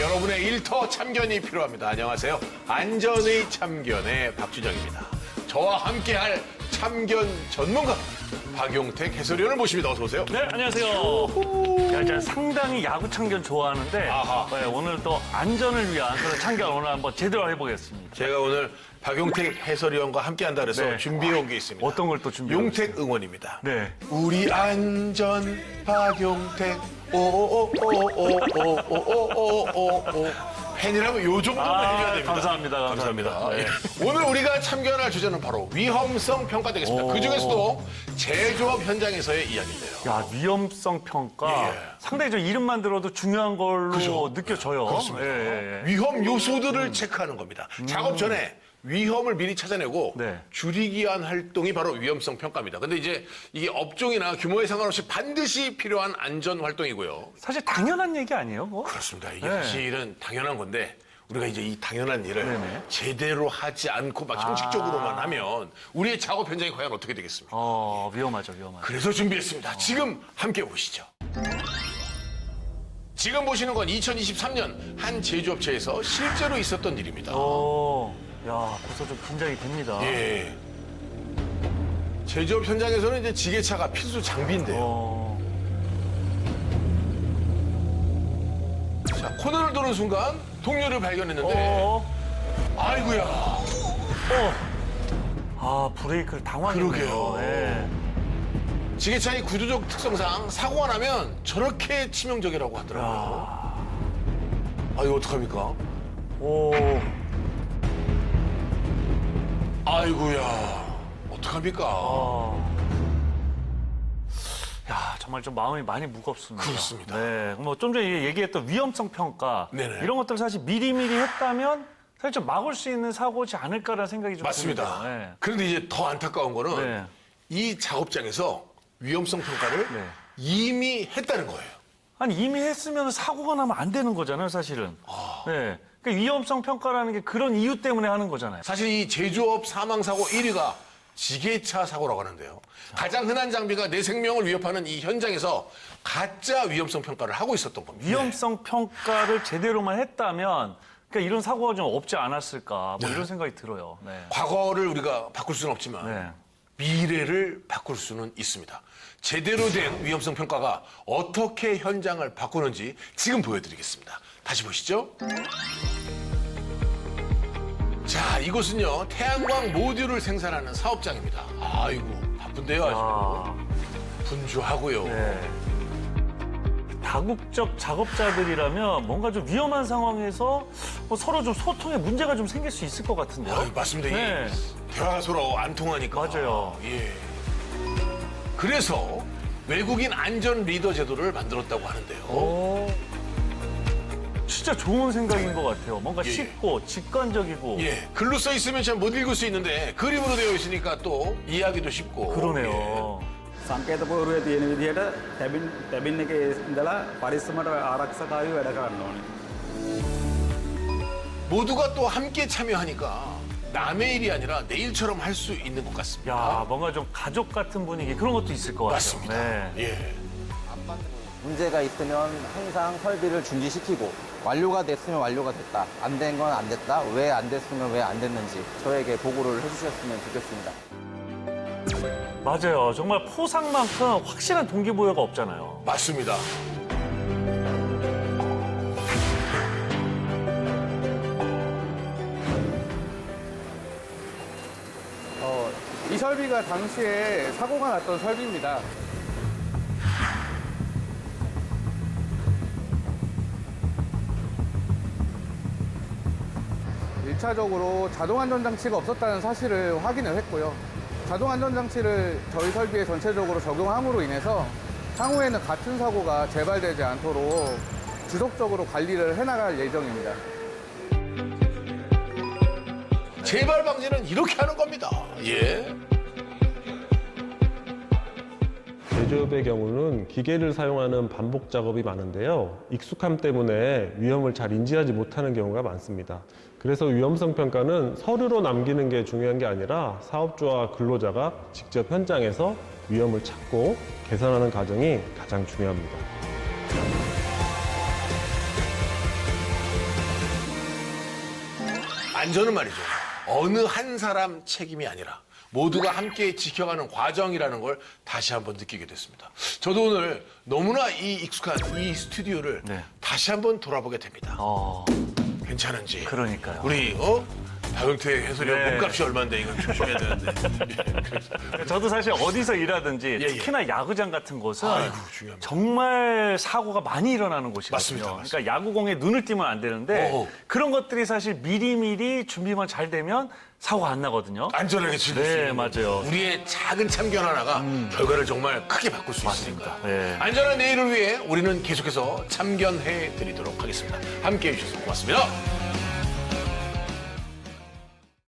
여러분의 일터 참견이 필요합니다. 안녕하세요. 안전의 참견의 박주정입니다. 저와 함께할 참견 전문가 박용택 해설위원을 모십니다. 어서 오세요. 네, 안녕하세요. 제가 상당히 야구 참견 좋아하는데 네, 오늘 또 안전을 위한 그런 참견 오늘 한번 제대로 해보겠습니다. 제가 오늘 박용택 해설위원과 함께한다 그래서 네. 준비해온 게 있습니다. 어떤 걸 또 준비해오셨어요? 용택 응원입니다. 네. 우리 안전 박용택 오오오오오오오오오오 팬이라면 요 정도는 해줘야 됩니다. 감사합니다. 네. 오늘 우리가 참견할 주제는 바로 위험성 평가 되겠습니다. 그중에서도 제조업 현장에서의 이야기인데요. 야, 위험성 평가. 예. 상당히 좀 이름만 들어도 중요한 걸로 그죠. 느껴져요. 그렇습니다. 예. 위험 요소들을 체크하는 겁니다. 작업 전에 위험을 미리 찾아내고 네. 줄이기 위한 활동이 바로 위험성 평가입니다. 근데 이제 이게 업종이나 규모에 상관없이 반드시 필요한 안전 활동이고요. 사실 당연한 얘기 아니에요? 뭐? 그렇습니다. 이게 네. 사실은 당연한 건데 우리가 이제 이 당연한 일을 네네. 제대로 하지 않고 막 형식적으로만 하면 우리의 작업 현장이 과연 어떻게 되겠습니까? 위험하죠. 그래서 준비했습니다. 지금 함께 보시죠. 지금 보시는 건 2023년 한 제조업체에서 실제로 있었던 일입니다. 야, 벌써 좀 긴장이 됩니다. 예. 제조업 현장에서는 이제 지게차가 필수 장비인데요. 자, 코너를 도는 순간 동료를 발견했는데 아이고야. 브레이크를 당황했네요. 그러게요. 예. 지게차의 구조적 특성상 사고가 나면 저렇게 치명적이라고 하더라고요. 이거 어떡합니까? 아이고야. 어떡합니까? 야, 정말 좀 마음이 많이 무겁습니다. 그렇습니다. 네, 뭐 좀 전에 얘기했던 위험성 평가 네네. 이런 것들 사실 미리미리 했다면 사실 좀 막을 수 있는 사고지 않을까라는 생각이 좀 맞습니다. 듭니다. 네. 그런데 이제 더 안타까운 거는 네. 이 작업장에서 위험성 평가를 네. 이미 했다는 거예요. 아니 이미 했으면 사고가 나면 안 되는 거잖아요, 사실은. 네. 그러니까 위험성 평가라는 게 그런 이유 때문에 하는 거잖아요. 사실 이 제조업 사망사고 1위가 지게차 사고라고 하는데요. 가장 흔한 장비가 내 생명을 위협하는 이 현장에서 가짜 위험성 평가를 하고 있었던 겁니다. 위험성 평가를 제대로만 했다면 그러니까 이런 사고가 좀 없지 않았을까 뭐 네. 이런 생각이 들어요. 네. 과거를 우리가 바꿀 수는 없지만 네. 미래를 바꿀 수는 있습니다. 제대로 된 위험성 평가가 어떻게 현장을 바꾸는지 지금 보여드리겠습니다. 다시 보시죠. 자, 이곳은요 태양광 모듈을 생산하는 사업장입니다. 아이고 바쁜데요 아주. 분주하고요. 네. 다국적 작업자들이라면 뭔가 좀 위험한 상황에서 뭐 서로 좀 소통에 문제가 좀 생길 수 있을 것 같은데요. 맞습니다. 네. 이 대화가 서로 안 통하니까. 맞아요. 예. 그래서 외국인 안전 리더 제도를 만들었다고 하는데요. 진짜 좋은 생각인 것 같아요. 뭔가 예. 쉽고 직관적이고. 예, 글로 써 있으면 잘 못 읽을 수 있는데 그림으로 되어 있으니까 또 이해하기도 쉽고. 그러네요. සංකේත පෝරුවේ තියෙන විදිහට ටැබින් එකේ ඉඳලා පරිස්සමට ආරක්ෂකයෝ වැඩ කරන්න ඕනේ. 모두가 또 함께 참여하니까 남의 일이 아니라 내 일처럼 할 수 있는 것 같습니다. 야, 뭔가 좀 가족 같은 분위기 그런 것도 있을 것 같아요. 맞습니다. 네. 예. 문제가 있으면 항상 설비를 중지시키고 완료가 됐으면 완료가 됐다. 안 된 건 안 됐다. 왜 안 됐으면 왜 안 됐는지 저에게 보고를 해주셨으면 좋겠습니다. 맞아요. 정말 포상만큼 확실한 동기부여가 없잖아요. 맞습니다. 이 설비가 당시에 사고가 났던 설비입니다. 일차적으로 자동안전장치가 없었다는 사실을 확인을 했고요. 자동안전장치를 저희 설비에 전체적으로 적용함으로 인해서 향후에는 같은 사고가 재발되지 않도록 지속적으로 관리를 해나갈 예정입니다. 재발 방지는 이렇게 하는 겁니다. 예. 제조업의 경우는 기계를 사용하는 반복 작업이 많은데요. 익숙함 때문에 위험을 잘 인지하지 못하는 경우가 많습니다. 그래서 위험성 평가는 서류로 남기는 게 중요한 게 아니라 사업주와 근로자가 직접 현장에서 위험을 찾고 개선하는 과정이 가장 중요합니다. 안전은 말이죠. 어느 한 사람 책임이 아니라 모두가 함께 지켜가는 과정이라는 걸 다시 한번 느끼게 됐습니다. 저도 오늘 너무나 이 익숙한 이 스튜디오를 네. 다시 한번 돌아보게 됩니다. 괜찮은지. 그러니까요. 우리 박용택 해설위원 네. 몸값이 얼마인데 이건 조심해야 되는데. 저도 사실 어디서 일하든지 예. 특히나 야구장 같은 곳은 아이고, 중요합니다. 정말 사고가 많이 일어나는 곳이거든요. 맞습니다. 그러니까 야구공에 눈을 띄면 안 되는데 어허. 그런 것들이 사실 미리미리 준비만 잘 되면 사고가 안 나거든요. 안전하게 즐길 수 네, 있는 맞아요. 우리의 작은 참견 하나가 결과를 정말 크게 바꿀 수 있으니까. 네. 안전한 내일을 위해 우리는 계속해서 참견해 드리도록 하겠습니다. 함께해 주셔서 고맙습니다.